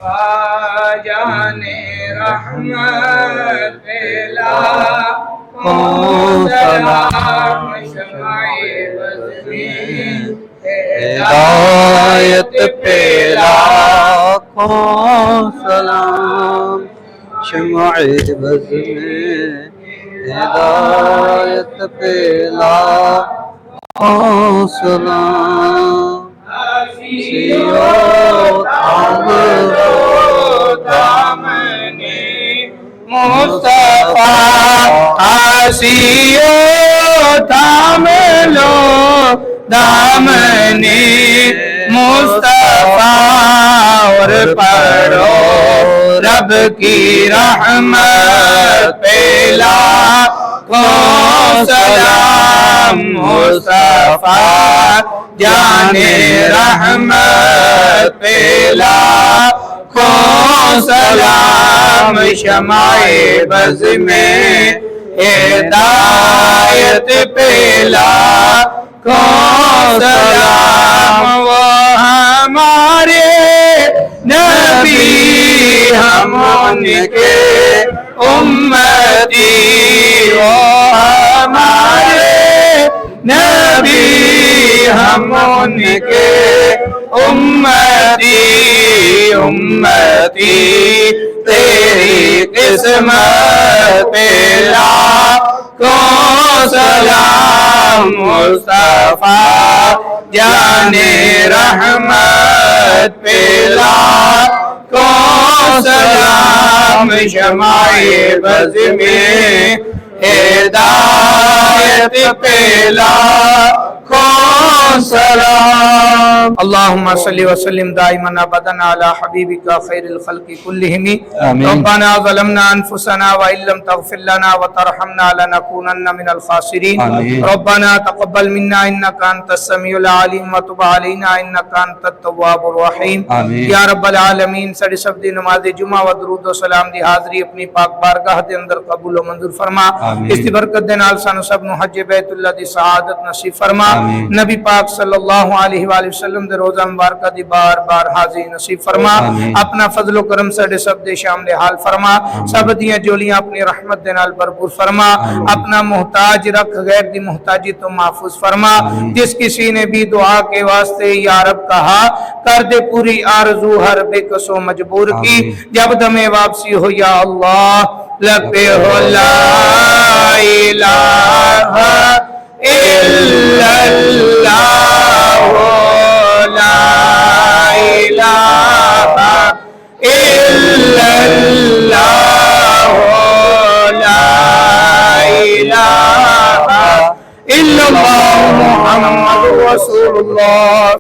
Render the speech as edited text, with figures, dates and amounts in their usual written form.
جانے رحمت پہ لاکھوں سلام، شمع بز میں ہدایت پہ لاکھوں سلام، شمع بز میں ہدایت پہ لاکھوں سلام۔ مصطفیٰ آسیو تھام لو دامن مصطفیٰ اور پڑھو رب کی رحمت پہ لاکھوں سلام، مصطفیٰ جانے رحمت پہ لاکھوں سلام، شمع بز میں ہدایت پہ لاکھوں سلام۔ وہ ہمارے نبی، ہم ان کے امتی، وہ ہمارے نبی، ہم ان کے امتی، امتی تیری قسمت پہ لاکھوں سلام، مصطفیٰ جانے رحمت پہ لاکھوں سلام، شمع بز میں ہدایت پہ لاکھوں سلام۔ اللہم صلی وسلم دائما ابدا علی حبیبک خیر الخلق کلہم۔ ربنا ظلمنا انفسنا وان لم تغفر لنا وترحمنا لنکونن من الخاسرین۔ ربنا تقبل منا انک انت السمیع العلیم وتب علینا انک انت التواب الرحیم۔ یا رب العالمین، ساڈی سب دی نماز جمعہ و درود و سلام دی حاضری اپنی پاک بارگاہ دے اندر قبول و منظور فرما۔ اس دی برکت دے نال سانو سب نو حج بیت اللہ دی سعادت نصیب فرما۔ نبی پاک صلی اللہ علیہ وآلہ وسلم دے روزہ مبارکہ دی بار بار حاضری نصیب فرما۔ اپنا فضل و کرم ساڈے سب دے شامل حال فرما۔ سب دیاں جولیاں اپنی رحمت دے نال بھرپور فرما۔ اپنا محتاج رکھ، غیر دی محتاجی تو محفوظ فرما۔ جس کسی نے بھی دعا کے واسطے یا رب کہا، کر دے پوری آرزو ہر بے کس و مجبور کی۔ جب دم واپسی ہو یا اللہ لپے ہو لا الہ الا اللہ، لا الہ الا اللہ، لا الہ الا اللہ، محمد رسول اللہ۔